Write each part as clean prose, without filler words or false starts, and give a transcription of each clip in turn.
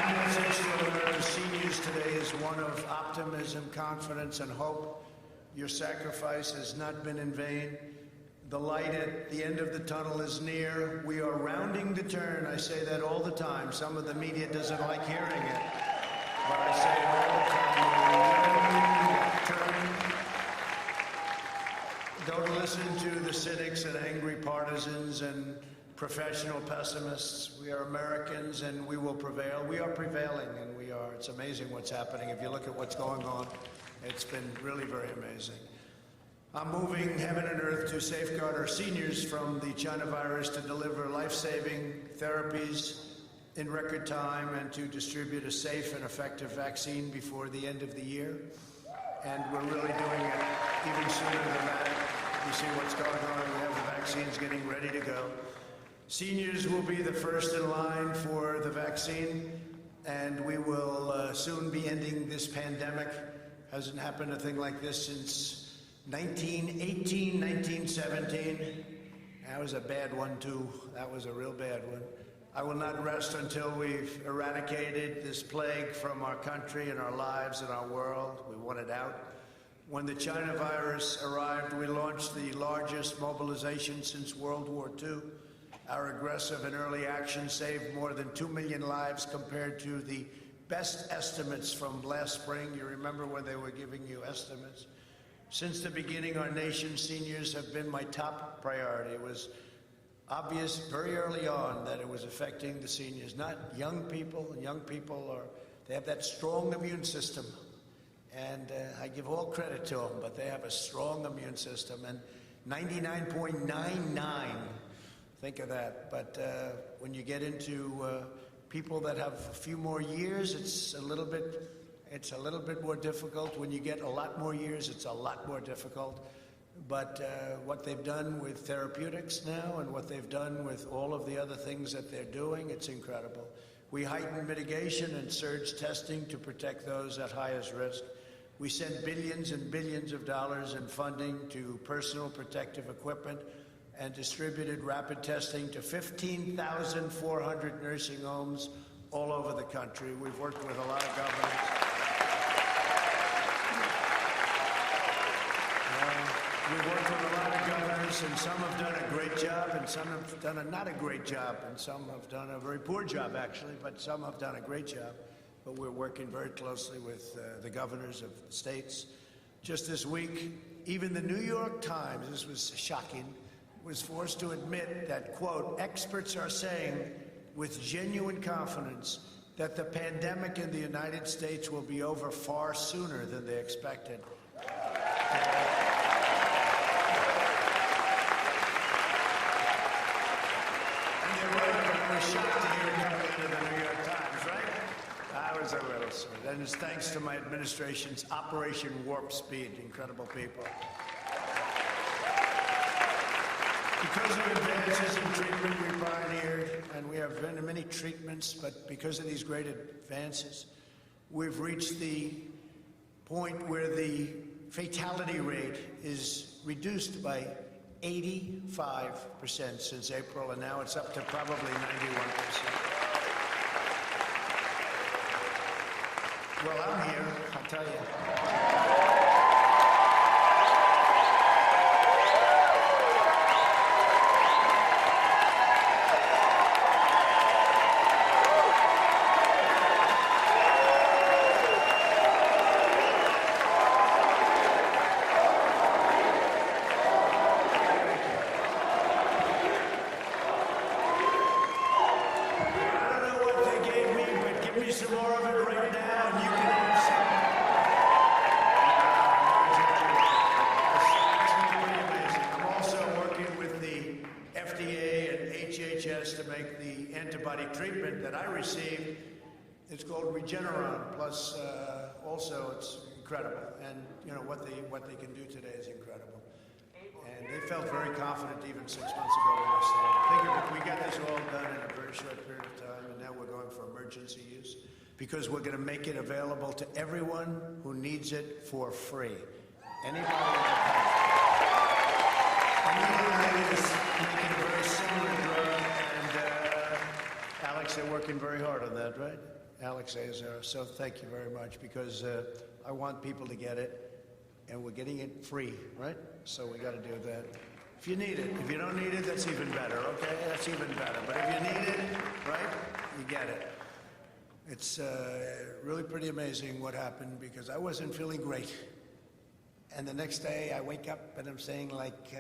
My message to America's seniors today is one of optimism, confidence, and hope. Your sacrifice has not been in vain. The light at the end of the tunnel is near. We are rounding the turn. I say that all the time. Some of the media doesn't like hearing it, but I say it all the time. We're rounding the turn. Don't listen to the cynics and angry partisans and professional pessimists. We are Americans, and we will prevail. We are prevailing, and we are. It's amazing what's happening. If you look at what's going on, it's been really very amazing. I'm moving heaven and earth to safeguard our seniors from the China virus, to deliver life-saving therapies in record time, and to distribute a safe and effective vaccine before the end of the year. And we're really doing it even sooner than that. You see what's going on. We have the vaccines getting ready to go. Seniors will be the first in line for the vaccine, and we will soon be ending this pandemic. Hasn't happened a thing like this since 1918, 1917. That was a bad one, too. That was a real bad one. I will not rest until we've eradicated this plague from our country and our lives and our world. We want it out. When the China virus arrived, we launched the largest mobilization since World War II. Our aggressive and early action saved more than 2 million lives compared to the best estimates from last spring. You remember when they were giving you estimates? Since the beginning, our nation's seniors have been my top priority. It was obvious very early on that it was affecting the seniors, not young people. Young people they have that strong immune system. And I give all credit to them, but they have a strong immune system. And 99.99, think of that. But when you get into people that have a few more years, it's a little bit more difficult. When you get a lot more years, it's a lot more difficult. But what they've done with therapeutics now, and what they've done with all of the other things that they're doing, it's incredible. We heightened mitigation and surge testing to protect those at highest risk. We sent billions and billions of dollars in funding to personal protective equipment, and distributed rapid testing to 15,400 nursing homes all over the country. We've worked with a lot of governors. We've worked with a lot of governors, and some have done a great job, and some have done not a great job, and some have done a very poor job, actually, but some have done a great job. But we're working very closely with the governors of the states. Just this week, even the New York Times, this was shocking, was forced to admit that, quote, experts are saying with genuine confidence that the pandemic in the United States will be over far sooner than they expected. And they're right, but I was shocked to hear it coming into the New York Times, right? I was a little sweet. And it's thanks to my administration's Operation Warp Speed. Incredible people. Because of advances in treatment we pioneered, and we have many treatments, but because of these great advances, we've reached the point where the fatality rate is reduced by 85% since April, and now it's up to probably 91%. Well, I'm here, I'll tell you. Some more of it right now, and you can have some. It's pretty amazing. I'm also working with the FDA and HHS to make the antibody treatment that I received. It's called Regeneron. Plus, also, it's incredible. And you know what they can do today is incredible. And they felt very confident even 6 months ago when they started. Think of it, we got this all done in a very short period of time, and now we're going for emergency use, because we're going to make it available to everyone who needs it for free. Anybody in the country. Is making a very similar drug, and Alex, they're working very hard on that, right? Alex Azar. So thank you very much, because I want people to get it, and we're getting it free, right? So we got to do that. If you need it. If you don't need it, that's even better, okay? That's even better. But if you need it, right, you get it. It's really pretty amazing what happened, because I wasn't feeling great. And the next day I wake up and I'm saying, like,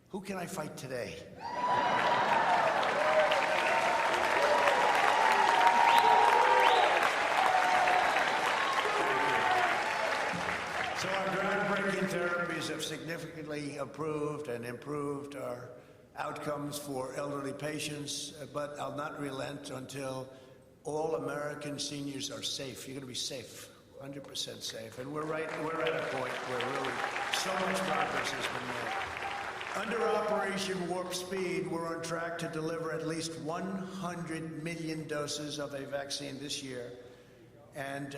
who can I fight today? So our groundbreaking therapies have significantly improved our outcomes for elderly patients, but I'll not relent until all American seniors are safe. You're going to be safe, 100% safe. And we're at a point where really so much progress has been made. Under Operation Warp Speed, we're on track to deliver at least 100 million doses of a vaccine this year, and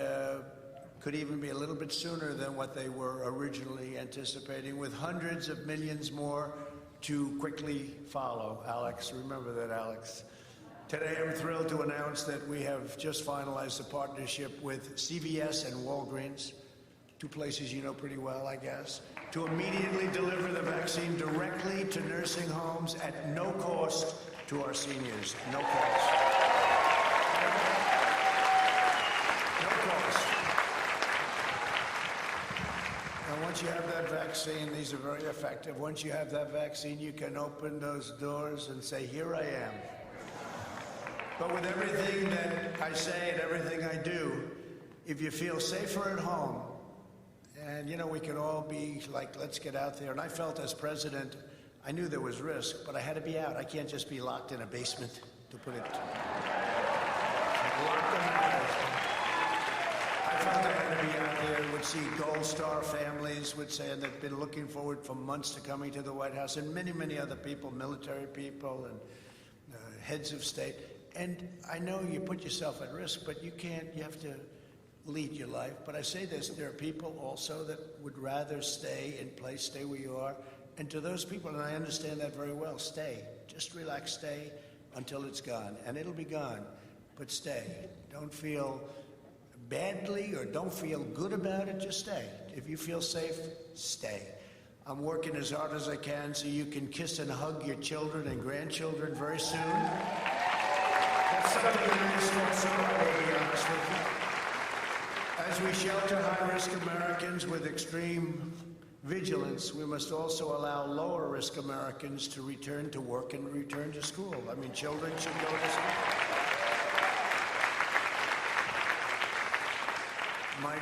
could even be a little bit sooner than what they were originally anticipating, with hundreds of millions more to quickly follow. Alex, remember that, Alex. Today, I'm thrilled to announce that we have just finalized a partnership with CVS and Walgreens, two places you know pretty well, I guess, to immediately deliver the vaccine directly to nursing homes at no cost to our seniors. No cost. No cost. And once you have that vaccine, these are very effective. Once you have that vaccine, you can open those doors and say, here I am. But with everything that I say and everything I do, if you feel safer at home, and you know, we can all be like, let's get out there. And I felt as president, I knew there was risk, but I had to be out. I can't just be locked in a basement, to put it. Locked in a basement. I felt I had to be out there, would see Gold Star families, would say, and they've been looking forward for months to coming to the White House, and many, many other people, military people and heads of state. And I know you put yourself at risk, but you have to lead your life. But I say this, there are people also that would rather stay in place, stay where you are. And to those people, and I understand that very well, stay. Just relax, stay until it's gone. And it'll be gone, but stay. Don't feel badly or don't feel good about it, just stay. If you feel safe, stay. I'm working as hard as I can so you can kiss and hug your children and grandchildren very soon. That's something that is also, I will be honest with you. As we shelter high-risk Americans with extreme vigilance, we must also allow lower-risk Americans to return to work and return to school. I mean, children should go to school. My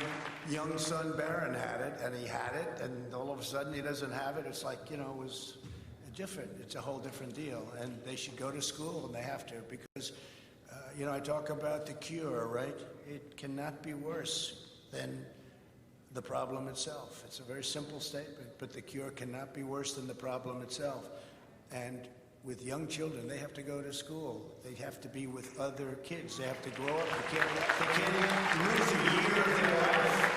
young son, Barron, had it, and he had it, and all of a sudden he doesn't have it. It's like, you know, it was different. It's a whole different deal, and they should go to school, and they have to, because you know, I talk about the cure, right? It cannot be worse than the problem itself. It's a very simple statement, but the cure cannot be worse than the problem itself. And with young children, they have to go to school. They have to be with other kids. They have to grow up. They can't lose a year of their life.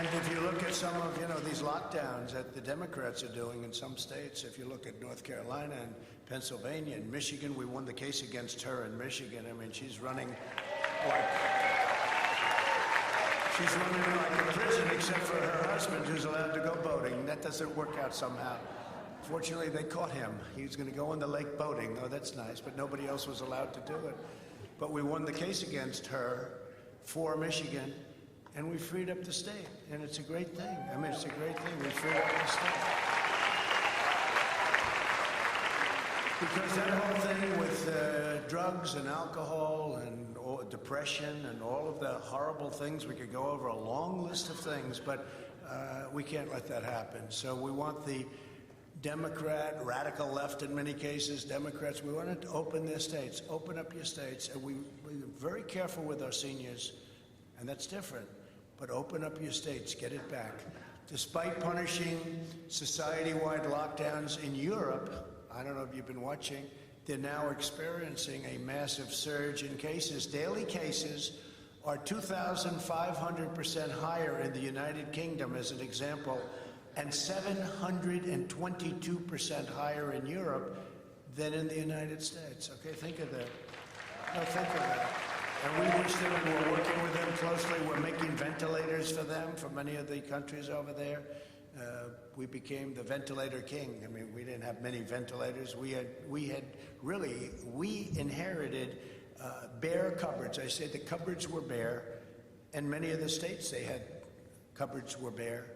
And if you look at some of, you know, these lockdowns that the Democrats are doing in some states, if you look at North Carolina and Pennsylvania and Michigan, we won the case against her in Michigan. I mean, she's running like a prison, except for her husband, who's allowed to go boating. That doesn't work out somehow. Fortunately, they caught him. He was going to go on the lake boating. Oh, that's nice, but nobody else was allowed to do it. But we won the case against her for Michigan. And we freed up the state, and it's a great thing. I mean, it's a great thing. We freed up the state. Because that whole thing with drugs and alcohol and depression and all of the horrible things, we could go over a long list of things, but we can't let that happen. So we want the Democrat, radical left in many cases, Democrats, we want to open their states, open up your states, and we're very careful with our seniors, and that's different. But open up your states, get it back. Despite punishing society-wide lockdowns in Europe, I don't know if you've been watching, they're now experiencing a massive surge in cases. Daily cases are 2,500% higher in the United Kingdom, as an example, and 722% higher in Europe than in the United States. Okay, think of that. No, think of that. And we wish them, and we're working with them closely. We're making ventilators for them, for many of the countries over there. We became the ventilator king. I mean, we didn't have many ventilators. We inherited bare cupboards. I say the cupboards were bare, and many of the states they had cupboards were bare,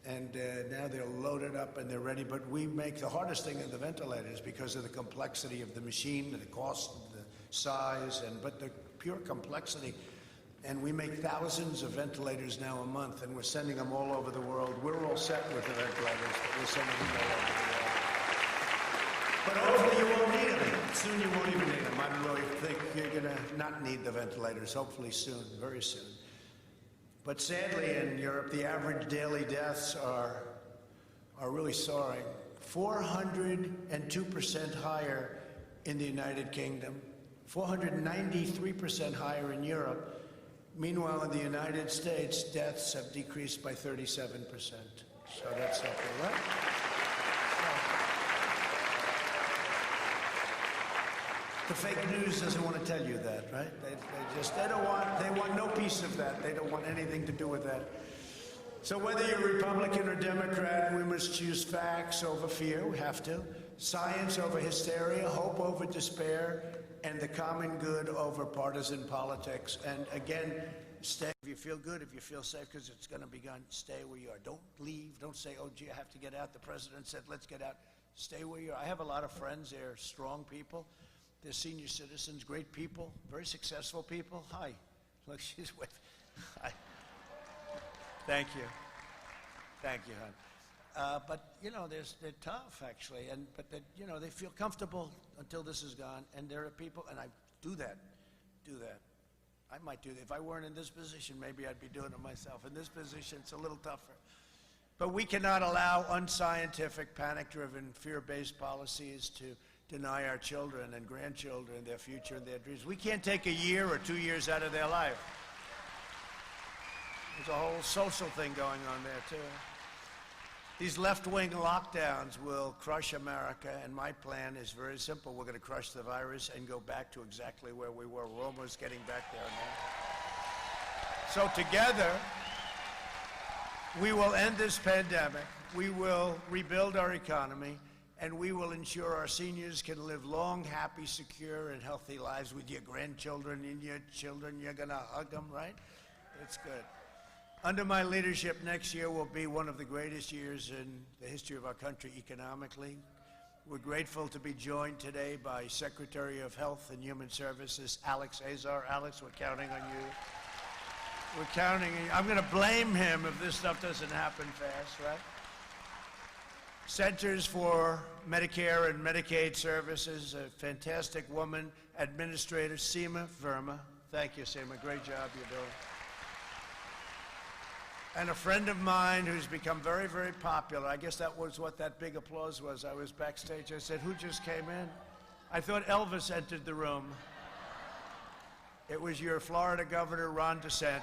and now they're loaded up and they're ready. But we make the hardest thing in the ventilators because of the complexity of the machine, the cost, the size, but the pure complexity. And we make thousands of ventilators now a month, and we're sending them all over the world. We're all set with the ventilators, but we're sending them all over the world. But hopefully you won't need them. Soon you won't even need them. I really think you're going to not need the ventilators, hopefully soon, very soon. But sadly, in Europe, the average daily deaths are really soaring. 402% higher in the United Kingdom, 493% higher in Europe. Meanwhile, in the United States, deaths have decreased by 37%. So that's something, right? The fake news doesn't want to tell you that, right? They want no piece of that. They don't want anything to do with that. So whether you're Republican or Democrat, we must choose facts over fear. We have to. Science over hysteria, hope over despair, and the common good over partisan politics. And again, stay if you feel good, if you feel safe, because it's going to be gone. Stay where you are. Don't leave. Don't say, oh, gee, I have to get out. The president said, let's get out. Stay where you are. I have a lot of friends. They're strong people. They're senior citizens, great people, very successful people. Hi. Look, she's with. Hi. Thank you. Thank you, hon. But, you know, they're tough, actually, but they feel comfortable until this is gone. And there are people, and I do that. I might do that. If I weren't in this position, maybe I'd be doing it myself. In this position, it's a little tougher. But we cannot allow unscientific, panic-driven, fear-based policies to deny our children and grandchildren their future and their dreams. We can't take a year or 2 years out of their life. There's a whole social thing going on there, too. These left-wing lockdowns will crush America, and my plan is very simple. We're going to crush the virus and go back to exactly where we were. We're almost getting back there now. So together, we will end this pandemic, we will rebuild our economy, and we will ensure our seniors can live long, happy, secure, and healthy lives with your grandchildren and your children. You're going to hug them, right? It's good. Under my leadership, next year will be one of the greatest years in the history of our country economically. We're grateful to be joined today by Secretary of Health and Human Services, Azar. Alex, we're counting on you. We're counting on you. I'm going to blame him if this stuff doesn't happen fast, right? Centers for Medicare and Medicaid Services, a fantastic woman, Administrator Seema Verma. Thank you, Seema. Great job you're doing. And a friend of mine who's become very, very popular. I guess that was what that big applause was. I was backstage. I said, who just came in? I thought Elvis entered the room. It was your Florida Governor, Ron DeSantis.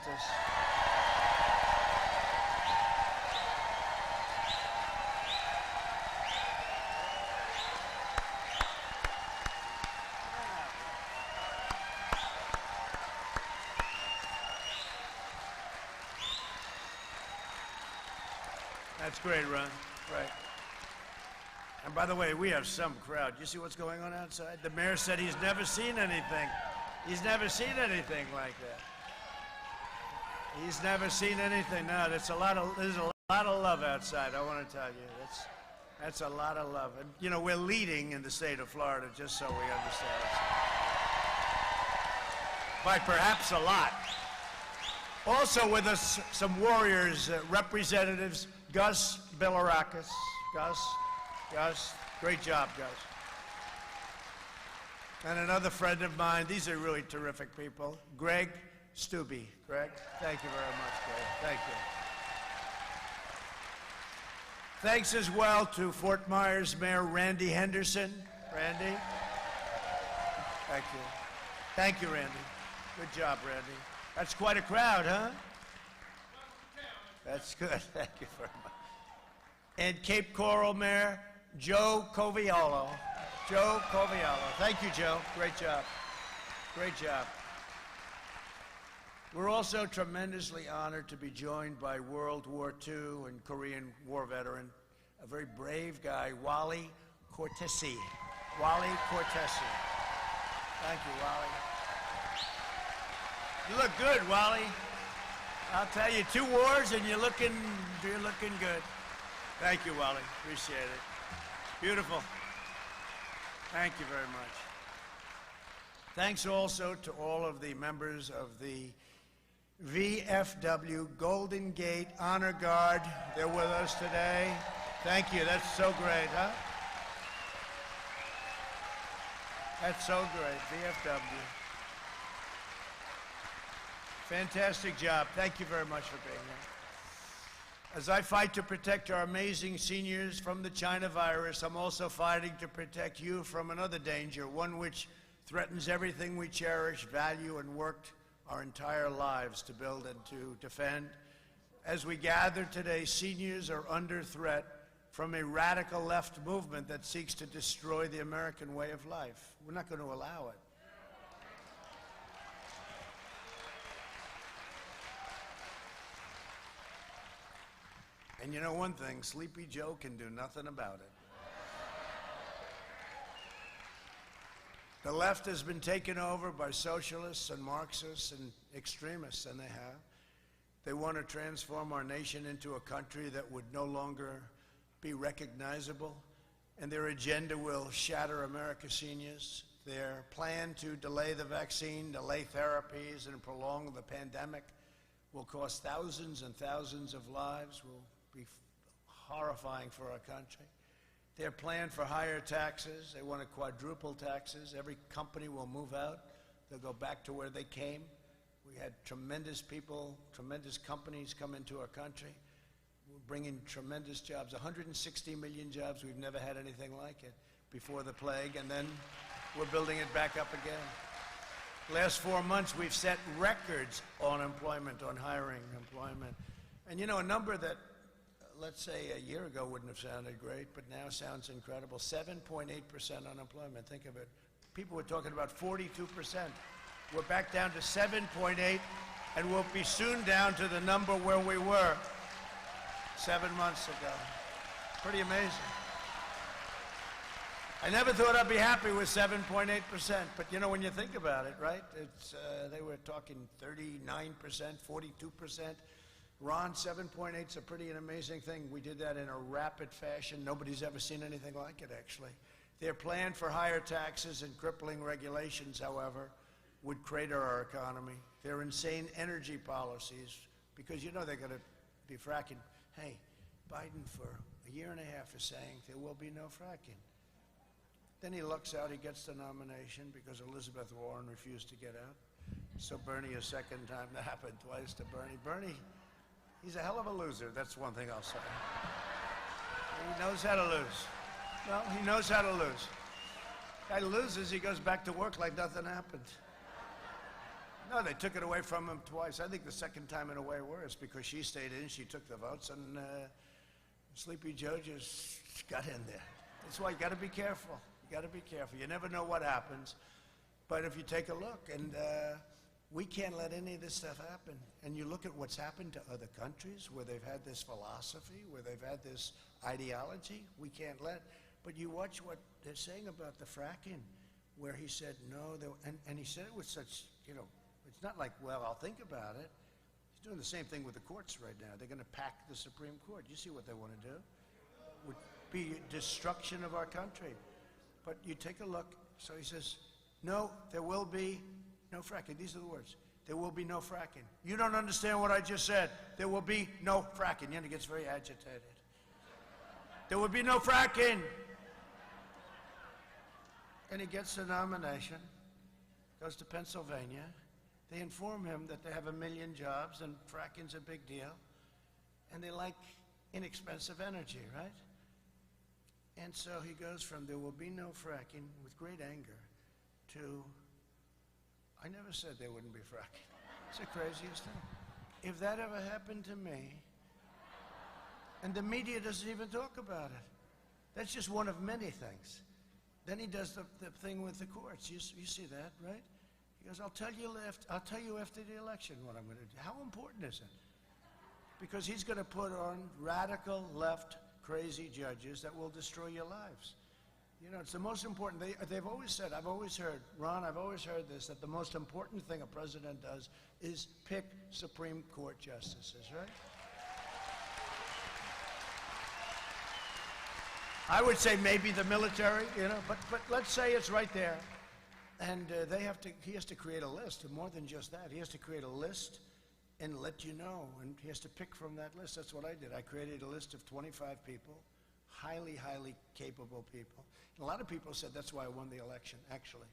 That's great, Ron. Right. And by the way, we have some crowd. You see what's going on outside? The mayor said he's never seen anything. He's never seen anything like that. He's never seen anything. No, there's a lot of love outside, I want to tell you. That's a lot of love. And, you know, we're leading in the state of Florida, just so we understand. By perhaps a lot. Also with us, some warriors, representatives, Gus Bilirakis. Gus, great job, Gus. And another friend of mine, these are really terrific people, Greg Stubbe. Greg, thank you very much, Greg. Thank you. Thanks as well to Fort Myers Mayor Randy Henderson. Randy, thank you. Thank you, Randy. Good job, Randy. That's quite a crowd, huh? That's good. Thank you very much. And Cape Coral Mayor Joe Coviello. Joe Coviello. Thank you, Joe. Great job. Great job. We're also tremendously honored to be joined by World War II and Korean War veteran, a very brave guy, Wally Cortese. Wally Cortese. Thank you, Wally. You look good, Wally. I'll tell you, 2 wars and you're looking good. Thank you, Wally. Appreciate it. Beautiful. Thank you very much. Thanks also to all of the members of the VFW Golden Gate Honor Guard. They're with us today. Thank you. That's so great, huh? That's so great. VFW. Fantastic job. Thank you very much for being here. As I fight to protect our amazing seniors from the China virus, I'm also fighting to protect you from another danger, one which threatens everything we cherish, value, and worked our entire lives to build and to defend. As we gather today, seniors are under threat from a radical left movement that seeks to destroy the American way of life. We're not going to allow it. And you know one thing, Sleepy Joe can do nothing about it. The left has been taken over by socialists and Marxists and extremists, and they have. They want to transform our nation into a country that would no longer be recognizable, and their agenda will shatter America's seniors. Their plan to delay the vaccine, delay therapies, and prolong the pandemic will cost thousands and thousands of lives, will be horrifying for our country. Their plan for higher taxes, they want to quadruple taxes. Every company will move out. They'll go back to where they came. We had tremendous people, tremendous companies come into our country. We're bringing tremendous jobs, 160 million jobs. We've never had anything like it before the plague, and then we're building it back up again. Last 4 months, we've set records on employment, on hiring, employment. And you know, a number that, let's say a year ago wouldn't have sounded great, but now sounds incredible. 7.8% unemployment, think of it. People were talking about 42%. We're back down to 7.8, and we'll be soon down to the number where we were 7 months ago. Pretty amazing. I never thought I'd be happy with 7.8%, but you know, when you think about it, right? It's, they were talking 39%, 42%. Ron, 7.8 is a pretty amazing thing. We did that in a rapid fashion. Nobody's ever seen anything like it, actually. Their plan for higher taxes and crippling regulations, however, would crater our economy. Their insane energy policies, because you know they're going to be fracking. Hey, Biden for a year and a half is saying there will be no fracking. Then he lucks out, he gets the nomination because Elizabeth Warren refused to get out. So Bernie, a second time, that happened twice to Bernie. Bernie, he's a hell of a loser, that's one thing I'll say. He knows how to lose. Well, he knows how to lose. Guy loses, he goes back to work like nothing happened. No, they took it away from him twice. I think the second time in a way worse because she stayed in, she took the votes, and Sleepy Joe just got in there. That's why you got to be careful. You got to be careful. You never know what happens. But if you take a look, and we can't let any of this stuff happen. And you look at what's happened to other countries where they've had this philosophy, where they've had this ideology, we can't let. But you watch what they're saying about the fracking, where he said no, and he said it with such, you know, it's not like, well, I'll think about it. He's doing the same thing with the courts right now. They're going to pack the Supreme Court. You see what they want to do? Would be destruction of our country. But you take a look. So he says, no, there will be no fracking. These are the words. There will be no fracking. You don't understand what I just said. There will be no fracking. He gets very agitated. There will be no fracking. And he gets the nomination, goes to Pennsylvania. They inform him that they have 1 million jobs and fracking's a big deal. And they like inexpensive energy, right? And so he goes from there will be no fracking with great anger to I never said there wouldn't be fracking. It's the craziest thing. If that ever happened to me, and the media doesn't even talk about it. That's just one of many things. Then he does the thing with the courts. You see that, right? He goes, I'll tell you after the election what I'm going to do. How important is it? Because he's going to put on radical left crazy judges that will destroy your lives. You know, it's the most important. They've always said, I've always heard, Ron, I've always heard this, that the most important thing a president does is pick Supreme Court justices, right? I would say maybe the military, you know, but let's say it's right there. And he has to create a list, more than just that. He has to create a list and let you know, and he has to pick from that list. That's what I did. I created a list of 25 people, highly, highly capable people. And a lot of people said that's why I won the election, actually.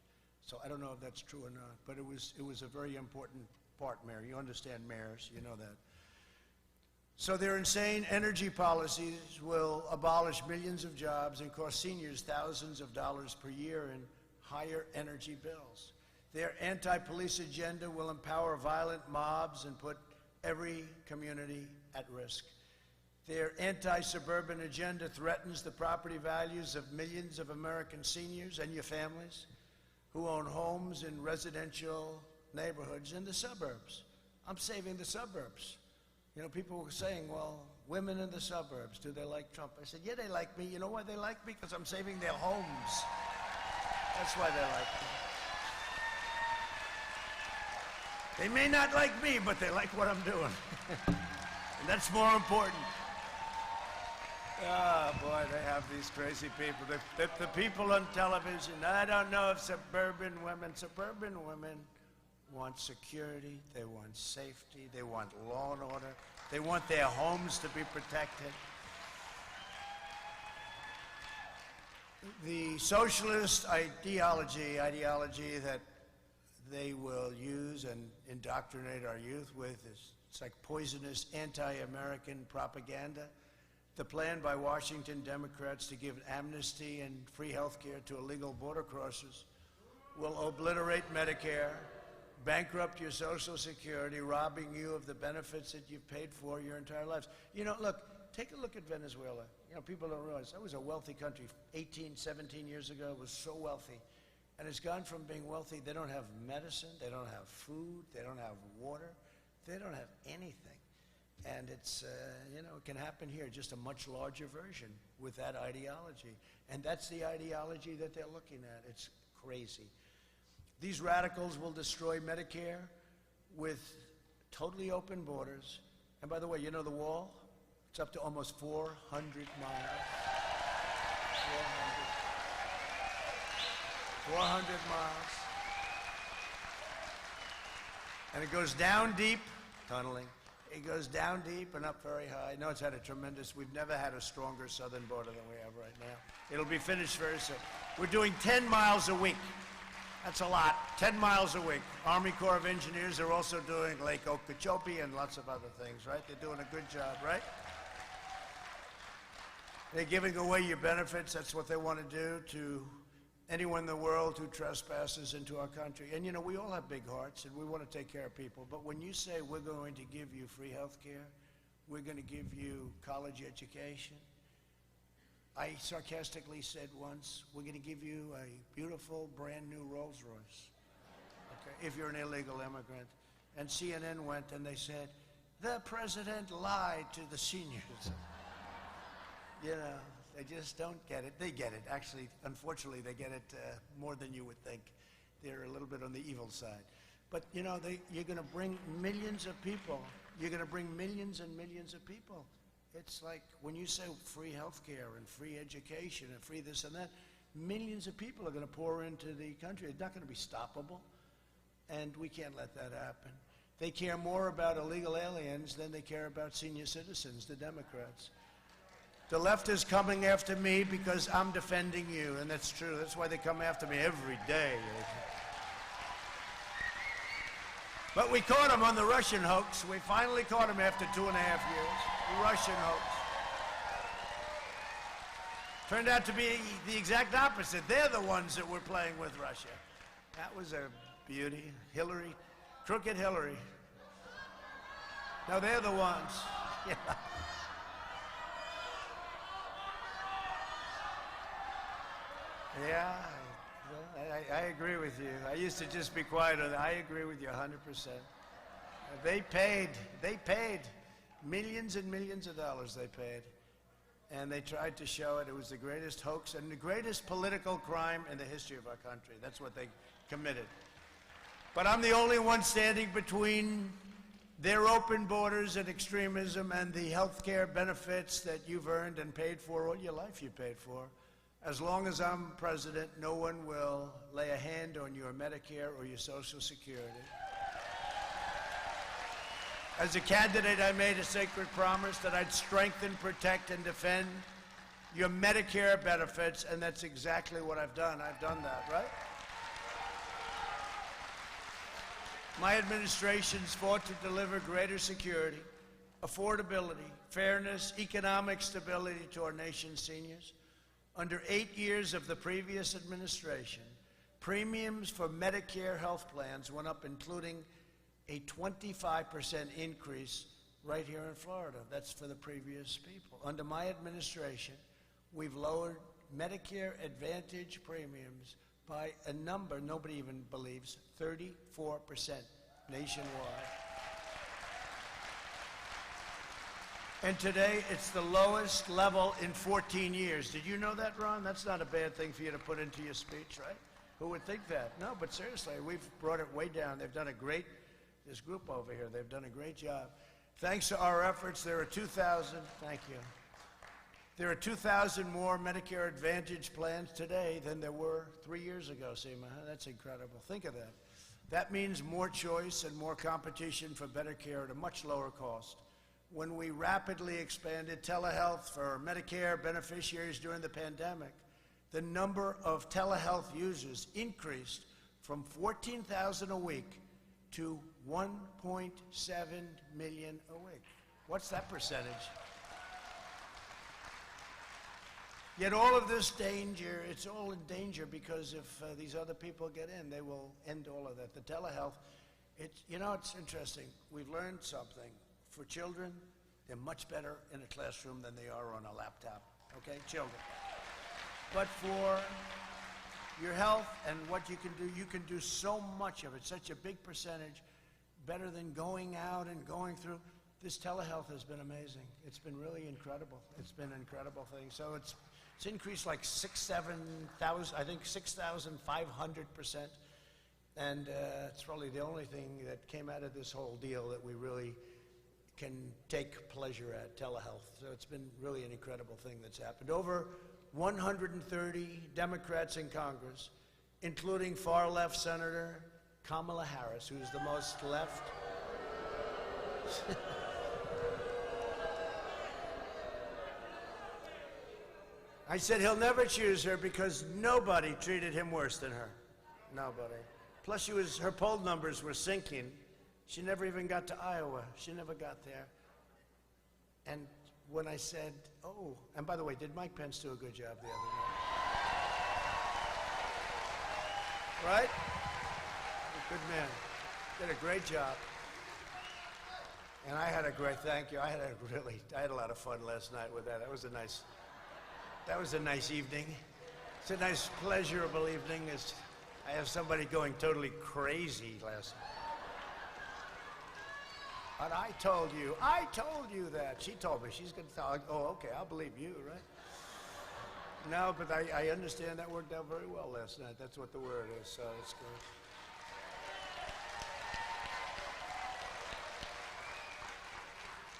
So I don't know if that's true or not, but it was a very important part, Mayor. You understand mayors, you know that. So their insane energy policies will abolish millions of jobs and cost seniors thousands of dollars per year in higher energy bills. Their anti-police agenda will empower violent mobs and put every community at risk. Their anti-suburban agenda threatens the property values of millions of American seniors and your families who own homes in residential neighborhoods in the suburbs. I'm saving the suburbs. You know, people were saying, well, women in the suburbs, do they like Trump? I said, yeah, they like me. You know why they like me? Because I'm saving their homes. That's why they like me. They may not like me, but they like what I'm doing. And that's more important. Oh, boy, they have these crazy people. The people on television, I don't know if suburban women want security, they want safety, they want law and order, they want their homes to be protected. The socialist ideology that they will use and indoctrinate our youth with it's like poisonous anti-American propaganda. The plan by Washington Democrats to give amnesty and free health care to illegal border crossers will obliterate Medicare, bankrupt your Social Security, robbing you of the benefits that you've paid for your entire lives. You know, look, take a look at Venezuela. You know, people don't realize that was a wealthy country 18, 17 years ago. It was so wealthy. And it's gone from being wealthy. They don't have medicine. They don't have food. They don't have water. They don't have anything. And it's, you know, it can happen here, just a much larger version with that ideology. And that's the ideology that they're looking at. It's crazy. These radicals will destroy Medicare with totally open borders. And by the way, you know the wall? It's up to almost 400 miles. 400 miles. And it goes down deep, tunneling. It goes down deep and up very high. No, it's had a tremendous, we've never had a stronger southern border than we have right now. It'll be finished very soon. We're doing 10 miles a week. That's a lot, 10 miles a week. Army Corps of Engineers are also doing Lake Okeechobee and lots of other things, right? They're doing a good job, right? They're giving away your benefits. That's what they want to do to anyone in the world who trespasses into our country. And you know, we all have big hearts and we want to take care of people. But when you say we're going to give you free health care, we're going to give you college education, I sarcastically said once, we're going to give you a beautiful brand new Rolls Royce, okay, if you're an illegal immigrant. And CNN went and they said, the president lied to the seniors. You know, they just don't get it. They get it. Actually, unfortunately, they get it more than you would think. They're a little bit on the evil side. But, you know, you're going to bring millions of people. You're going to bring millions and millions of people. It's like when you say free health care and free education and free this and that, millions of people are going to pour into the country. It's not going to be stoppable, and we can't let that happen. They care more about illegal aliens than they care about senior citizens, the Democrats. The left is coming after me because I'm defending you, and that's true. That's why they come after me every day. But we caught him on the Russian hoax. We finally caught him after 2.5 years. The Russian hoax. Turned out to be the exact opposite. They're the ones that were playing with Russia. That was a beauty. Hillary, crooked Hillary. No, they're the ones. Yeah. Yeah, I agree with you. I used to just be quiet on that. I agree with you 100%. They paid millions and millions of dollars they paid. And they tried to show it. It was the greatest hoax and the greatest political crime in the history of our country. That's what they committed. But I'm the only one standing between their open borders and extremism and the health care benefits that you've earned and paid for all your life you paid for. As long as I'm president, no one will lay a hand on your Medicare or your Social Security. As a candidate, I made a sacred promise that I'd strengthen, protect, and defend your Medicare benefits, and that's exactly what I've done. I've done that, right? My administration's fought to deliver greater security, affordability, fairness, economic stability to our nation's seniors. Under 8 years of the previous administration, premiums for Medicare health plans went up, including a 25% increase right here in Florida. That's for the previous people. Under my administration, we've lowered Medicare Advantage premiums by a number nobody even believes, 34% nationwide. And today, it's the lowest level in 14 years. Did you know that, Ron? That's not a bad thing for you to put into your speech, right? Who would think that? No, but seriously, we've brought it way down. They've done a great, this group over here, they've done a great job. Thanks to our efforts, there are 2,000, thank you. There are 2,000 more Medicare Advantage plans today than there were 3 years ago, Seema. That's incredible. Think of that. That means more choice and more competition for better care at a much lower cost. When we rapidly expanded telehealth for Medicare beneficiaries during the pandemic, the number of telehealth users increased from 14,000 a week to 1.7 million a week. What's that percentage? Yet all of this danger, it's all in danger because if these other people get in, they will end all of that. The telehealth, it's interesting. We've learned something. For children, they're much better in a classroom than they are on a laptop, okay? Children. But for your health and what you can do so much of it, such a big percentage, better than going out and going through. This telehealth has been amazing. It's been really incredible. It's been an incredible thing. So it's increased like 6,500%. And it's probably the only thing that came out of this whole deal that we really can take pleasure at, telehealth. So it's been really an incredible thing that's happened. Over 130 Democrats in Congress, including far-left Senator Kamala Harris, who's the most left. I said he'll never choose her because nobody treated him worse than her. Nobody. Plus, her poll numbers were sinking. She never even got to Iowa. She never got there. And when I said, oh, and by the way, did Mike Pence do a good job the other night? Right? Good man. Did a great job. And I had a great, thank you. I had a lot of fun last night with that. That was a nice evening. It's a nice, pleasurable evening. I have somebody going totally crazy last night. But I told you that. She told me. She's going to tell. Oh, okay, I'll believe you, right? No, but I understand that worked out very well last night. That's what the word is, so it's good.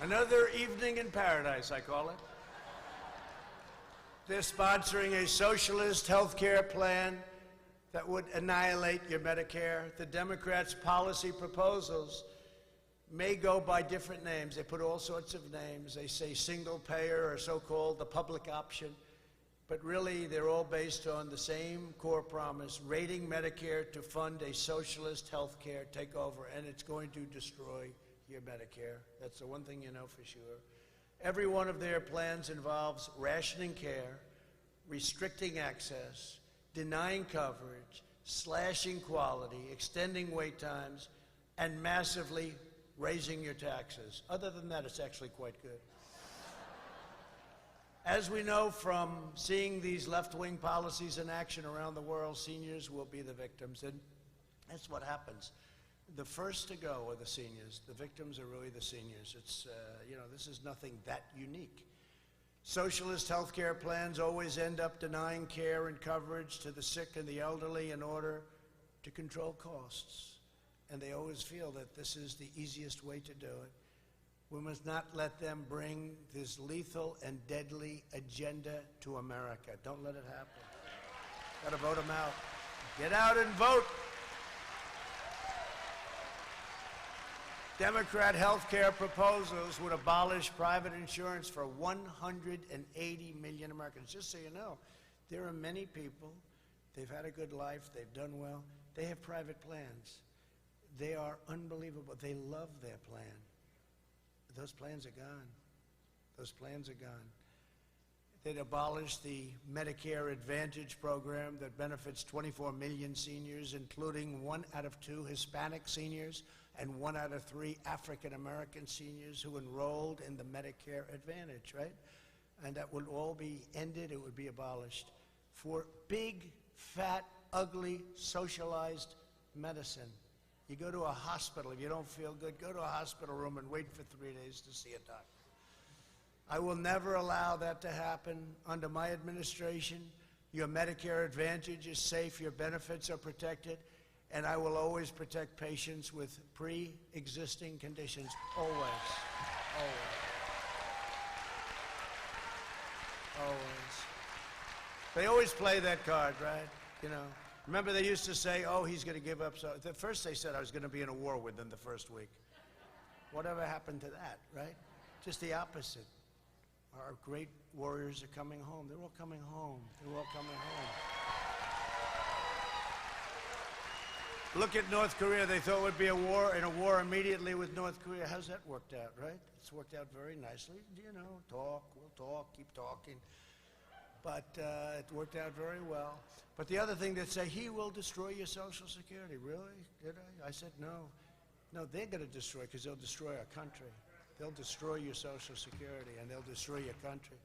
Another evening in paradise, I call it. They're sponsoring a socialist health care plan that would annihilate your Medicare. The Democrats' policy proposals may go by different names. They put all sorts of names. They say single payer or so-called the public option. But really, they're all based on the same core promise, raiding Medicare to fund a socialist health care takeover, and it's going to destroy your Medicare. That's the one thing you know for sure. Every one of their plans involves rationing care, restricting access, denying coverage, slashing quality, extending wait times, and massively raising your taxes. Other than that, it's actually quite good. As we know from seeing these left-wing policies in action around the world, seniors will be the victims, and that's what happens. The first to go are the seniors. The victims are really the seniors. It's, this is nothing that unique. Socialist health care plans always end up denying care and coverage to the sick and the elderly in order to control costs. And they always feel that this is the easiest way to do it. We must not let them bring this lethal and deadly agenda to America. Don't let it happen. Got to vote them out. Get out and vote. Democrat health care proposals would abolish private insurance for 180 million Americans. Just so you know, there are many people, they've had a good life, they've done well, they have private plans. They are unbelievable. They love their plan. Those plans are gone. Those plans are gone. They'd abolish the Medicare Advantage program that benefits 24 million seniors, including 1 out of 2 Hispanic seniors and 1 out of 3 African American seniors who enrolled in the Medicare Advantage, right? And that would all be ended, it would be abolished for big, fat, ugly, socialized medicine. You go to a hospital, if you don't feel good, go to a hospital room and wait for 3 days to see a doctor. I will never allow that to happen under my administration. Your Medicare Advantage is safe, your benefits are protected, and I will always protect patients with pre-existing conditions, always, always, always. They always play that card, right? You know. Remember they used to say, oh, he's going to give up. So at first they said I was going to be in a war within the first week. Whatever happened to that, right? Just the opposite. Our great warriors are coming home. They're all coming home. They're all coming home. Look at North Korea. They thought it would be a war immediately with North Korea. How's that worked out, right? It's worked out very nicely. You know, we'll talk, keep talking. But it worked out very well. But the other thing, they say, he will destroy your Social Security. Really? Did I? I said, no. No, they're going to destroy, because they'll destroy our country. They'll destroy your Social Security, and they'll destroy your country.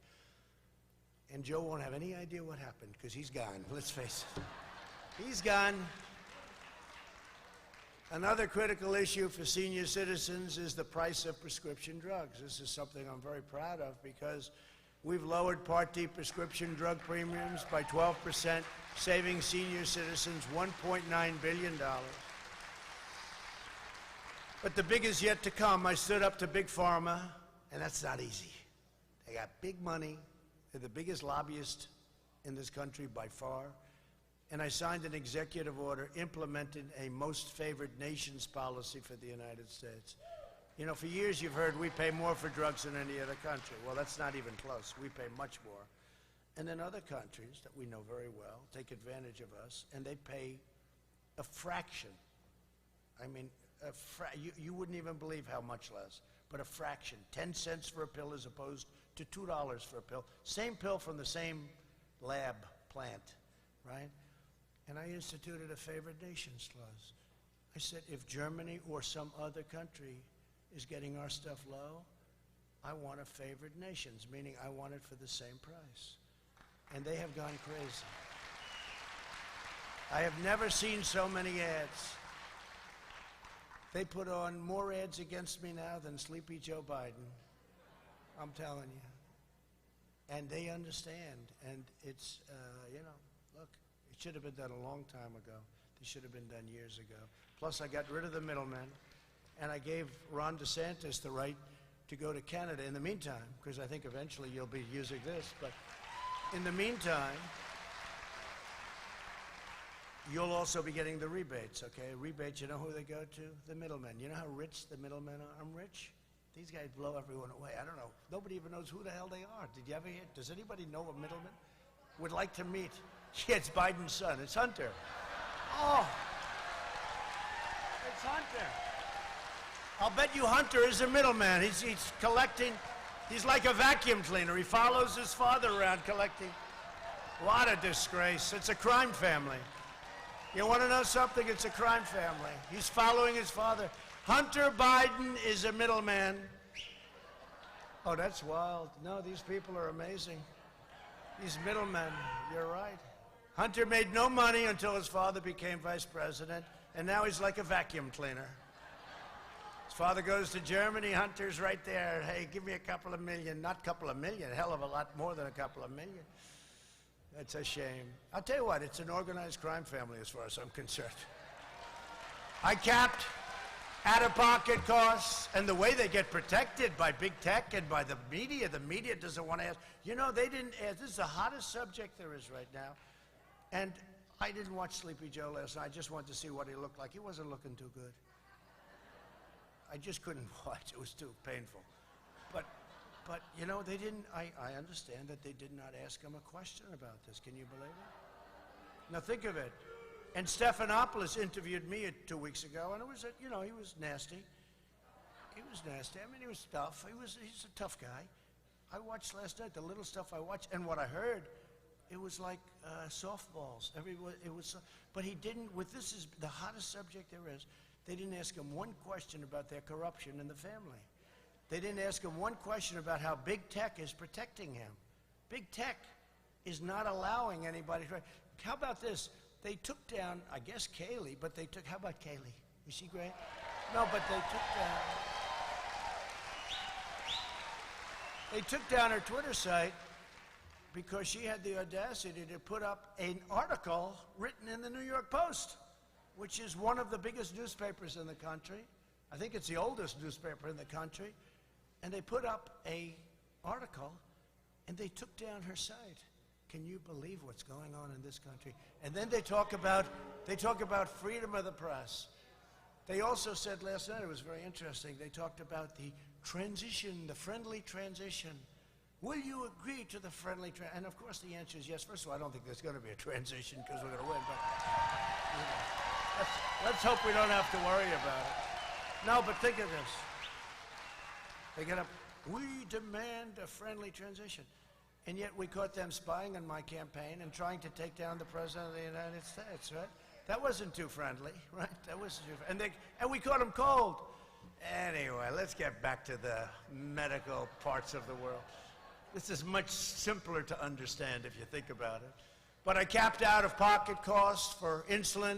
And Joe won't have any idea what happened, because he's gone. Let's face it. He's gone. Another critical issue for senior citizens is the price of prescription drugs. This is something I'm very proud of, because we've lowered Part D prescription drug premiums by 12%, saving senior citizens $1.9 billion. But the big is yet to come. I stood up to Big Pharma, and that's not easy. They got big money. They're the biggest lobbyist in this country by far. And I signed an executive order implementing a most favored nations policy for the United States. You know, for years you've heard we pay more for drugs than any other country. Well, that's not even close. We pay much more. And then other countries that we know very well take advantage of us, and they pay a fraction. I mean, you wouldn't even believe how much less, but a fraction. 10 cents for a pill as opposed to $2 for a pill. Same pill from the same lab plant, right? And I instituted a favored nations clause. I said, if Germany or some other country is getting our stuff low, I want a favored nations, meaning I want it for the same price. And they have gone crazy. I have never seen so many ads. They put on more ads against me now than Sleepy Joe Biden. I'm telling you. And they understand. And it's, look, it should have been done a long time ago. It should have been done years ago. Plus, I got rid of the middlemen. And I gave Ron DeSantis the right to go to Canada in the meantime, because I think eventually you'll be using this. But in the meantime, you'll also be getting the rebates, okay? Rebates, you know who they go to? The middlemen. You know how rich the middlemen are? I'm rich. These guys blow everyone away. I don't know. Nobody even knows who the hell they are. Did you ever hear? Does anybody know a middleman? Would like to meet. Yeah, it's Biden's son. It's Hunter. Oh, it's Hunter. I'll bet you Hunter is a middleman. He's collecting. He's like a vacuum cleaner. He follows his father around collecting. What a disgrace. It's a crime family. You want to know something? It's a crime family. He's following his father. Hunter Biden is a middleman. Oh, that's wild. No, these people are amazing. These middlemen, you're right. Hunter made no money until his father became vice president, and now he's like a vacuum cleaner. His father goes to Germany, Hunter's right there. Hey, give me a couple of million. Not a couple of million, a hell of a lot more than a couple of million. That's a shame. I'll tell you what, it's an organized crime family as far as I'm concerned. I capped out-of-pocket costs, and the way they get protected by big tech and by the media doesn't want to ask. You know, they didn't ask. This is the hottest subject there is right now. And I didn't watch Sleepy Joe last night. I just wanted to see what he looked like. He wasn't looking too good. I just couldn't watch. It was too painful. But you know, they didn't, I understand that they did not ask him a question about this. Can you believe it? Now think of it. And Stephanopoulos interviewed me 2 weeks ago, and it was, you know, he was nasty. He was nasty. I mean, he was tough. He's a tough guy. I watched last night, the little stuff I watched, and what I heard, it was like softballs. But he didn't, this is the hottest subject there is, they didn't ask him one question about their corruption in the family. They didn't ask him one question about how big tech is protecting him. Big tech is not allowing anybody to, how about this? They took down, I guess, Kaylee, but they took, how about Kaylee? Is she great? No, but they took down her Twitter site because she had the audacity to put up an article written in the New York Post, which is one of the biggest newspapers in the country. I think it's the oldest newspaper in the country. And they put up an article, and they took down her site. Can you believe what's going on in this country? And then they talk about freedom of the press. They also said last night, it was very interesting, they talked about the transition, the friendly transition. Will you agree to the friendly transition? And of course the answer is yes. First of all, I don't think there's going to be a transition because we're going to win, but you know, let's hope we don't have to worry about it. No, but think of this. They get up, we demand a friendly transition. And yet we caught them spying on my campaign and trying to take down the President of the United States, right? That wasn't too friendly, right? That wasn't too friendly. And we caught them cold. Anyway, let's get back to the medical parts of the world. This is much simpler to understand if you think about it. But I capped out-of-pocket costs for insulin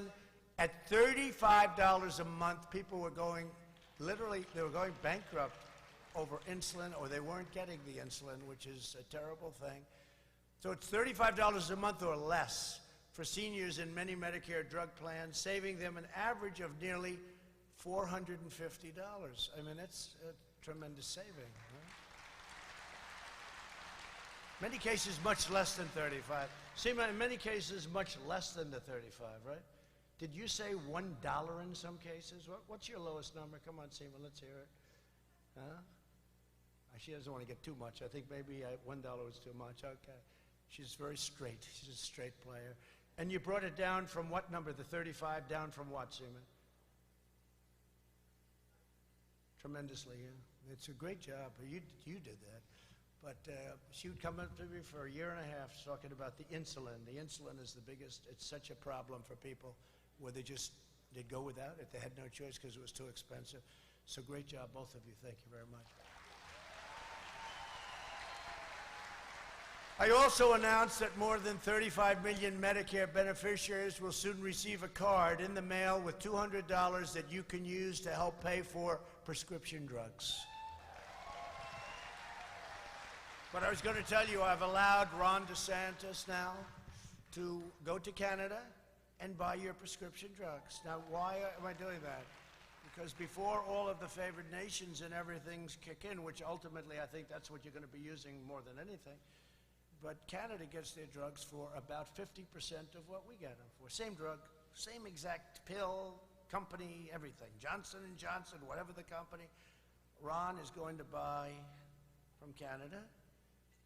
at $35 a month. People were going, literally, they were going bankrupt over insulin, or they weren't getting the insulin, which is a terrible thing. So it's $35 a month or less for seniors in many Medicare drug plans, saving them an average of nearly $450. I mean, that's a tremendous saving. Right? Many cases, much less than 35. See, in many cases, much less than the 35, right? Did you say $1 in some cases? What's your lowest number? Come on, Seema, let's hear it. Huh? She doesn't want to get too much. I think maybe $1 was too much. Okay. She's very straight. She's a straight player. And you brought it down from what number? The 35 down from what, Seema? Tremendously, yeah. It's a great job. You did that. But she would come up to me for a year and a half talking about the insulin. The insulin is the biggest. It's such a problem for people where they'd go without it. They had no choice because it was too expensive. So great job, both of you. Thank you very much. I also announced that more than 35 million Medicare beneficiaries will soon receive a card in the mail with $200 that you can use to help pay for prescription drugs. But I was going to tell you, I've allowed Ron DeSantis now to go to Canada and buy your prescription drugs. Now, why am I doing that? Because before all of the favored nations and everything's kick in, which ultimately I think that's what you're going to be using more than anything, but Canada gets their drugs for about 50% of what we get them for. Same drug, same exact pill, company, everything. Johnson & Johnson, whatever the company. Ron is going to buy from Canada,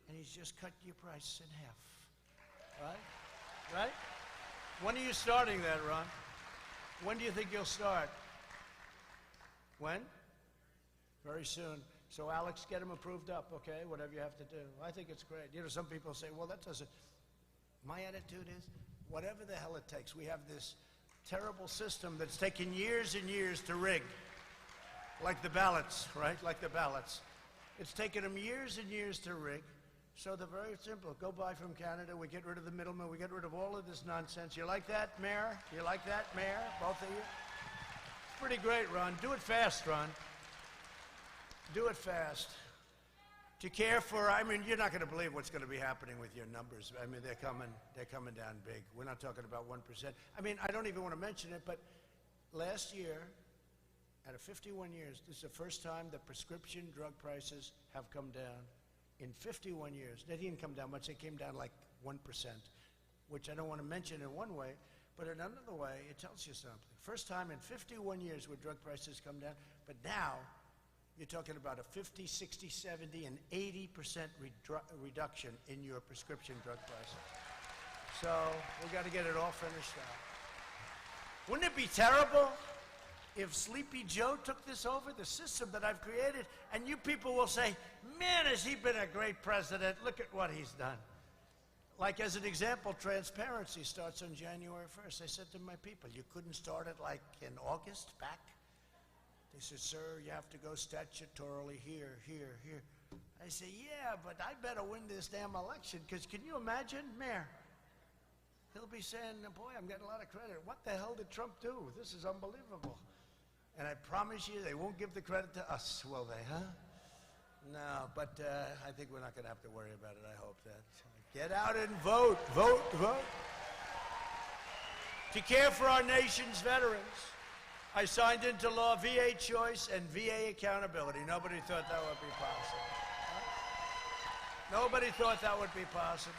and he's just cut your price in half. Right? Right? When are you starting that, Ron? When do you think you'll start? When? Very soon. So Alex, get him approved up, okay? Whatever you have to do. I think it's great. You know, some people say, well, that doesn't. My attitude is, whatever the hell it takes. We have this terrible system that's taken years and years to rig. Like the ballots, right? Like the ballots. It's taken them years and years to rig. So they're very simple. Go buy from Canada. We get rid of the middleman. We get rid of all of this nonsense. You like that, Mayor? You like that, Mayor? Both of you? It's pretty great, Ron. Do it fast, Ron. Do it fast. To care for, I mean, you're not going to believe what's going to be happening with your numbers. I mean, they're coming down big. We're not talking about 1%. I mean, I don't even want to mention it, but last year, out of 51 years, this is the first time that prescription drug prices have come down. In 51 years, they didn't come down much. They came down like 1%, which I don't want to mention in one way, but in another way, it tells you something. First time in 51 years where drug prices come down, but now you're talking about a 50, 60, 70, and 80% reduction in your prescription drug prices. So we got to get it all finished out. Wouldn't it be terrible if Sleepy Joe took this over, the system that I've created, and you people will say, man, has he been a great president? Look at what he's done. Like, as an example, transparency starts on January 1st. I said to my people, you couldn't start it like in August back? They said, sir, you have to go statutorily here, here, here. I said, yeah, but I better win this damn election, because can you imagine, Mayor? He'll be saying, boy, I'm getting a lot of credit. What the hell did Trump do? This is unbelievable. And I promise you, they won't give the credit to us, will they, huh? No, but I think we're not going to have to worry about it. I hope that. Get out and vote, vote, vote. To care for our nation's veterans, I signed into law VA choice and VA accountability. Nobody thought that would be possible. Huh? Nobody thought that would be possible.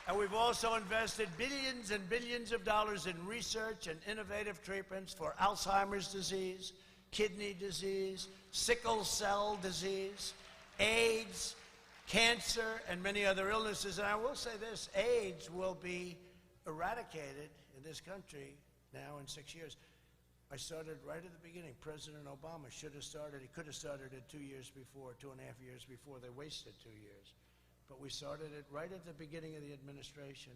And we've also invested billions and billions of dollars in research and innovative treatments for Alzheimer's disease, kidney disease, sickle cell disease, AIDS, cancer, and many other illnesses. And I will say this, AIDS will be eradicated in this country now in 6 years. I started right at the beginning. President Obama should have started, he could have started it 2 years before, 2.5 years before. They wasted 2 years. But we started it right at the beginning of the administration,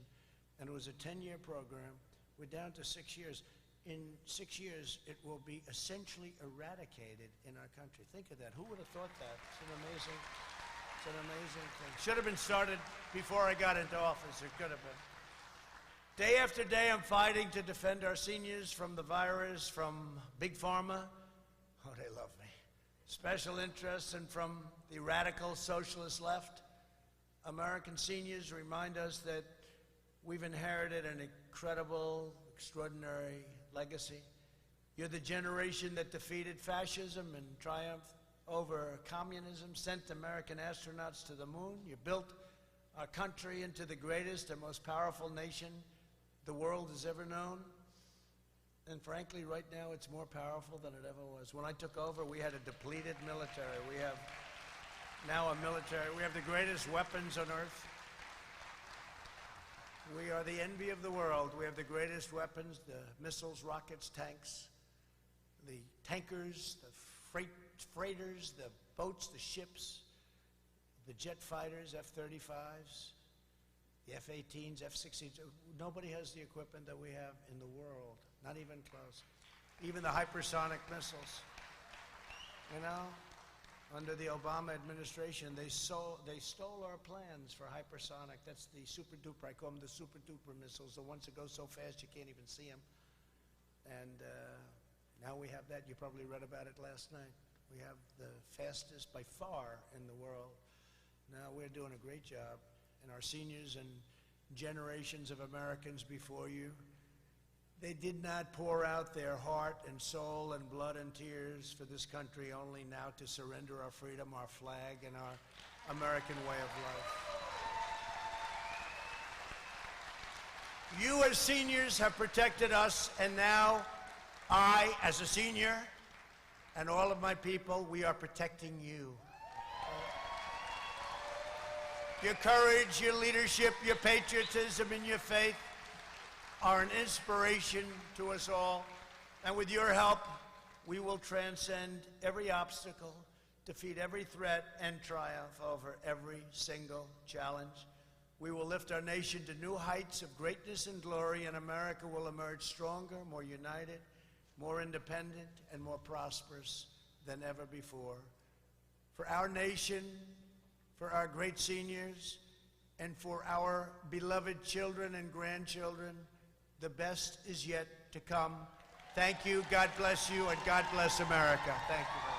and it was a 10-year program. We're down to 6 years. In 6 years, it will be essentially eradicated in our country. Think of that. Who would have thought that? It's an amazing thing. Should have been started before I got into office. It could have been. Day after day, I'm fighting to defend our seniors from the virus, from Big Pharma. Oh, they love me. Special interests, and from the radical socialist left. American seniors remind us that we've inherited an incredible, extraordinary legacy. You're the generation that defeated fascism and triumphed over communism, sent American astronauts to the moon. You built our country into the greatest and most powerful nation the world has ever known. And frankly, right now, it's more powerful than it ever was. When I took over, we had a depleted military. We have now a military. We have the greatest weapons on earth. We are the envy of the world. We have the greatest weapons, the missiles, rockets, tanks, the tankers, the freighters, the boats, the ships, the jet fighters, F-35s, the F-18s, F-16s. Nobody has the equipment that we have in the world, not even close. Even the hypersonic missiles, you know? Under the Obama administration, they stole our plans for hypersonic. That's the super duper, I call them the super duper missiles, the ones that go so fast you can't even see them. And now we have that. You probably read about it last night. We have the fastest by far in the world. Now we're doing a great job. And our seniors and generations of Americans before you, they did not pour out their heart and soul and blood and tears for this country only now to surrender our freedom, our flag, and our American way of life. You as seniors have protected us, and now I, as a senior, and all of my people, we are protecting you. Your courage, your leadership, your patriotism, and your faith are an inspiration to us all. And with your help, we will transcend every obstacle, defeat every threat, and triumph over every single challenge. We will lift our nation to new heights of greatness and glory, and America will emerge stronger, more united, more independent, and more prosperous than ever before. for our nation, for our great seniors, and for our beloved children and grandchildren. The best is yet to come. Thank you, God bless you, and God bless America. Thank you.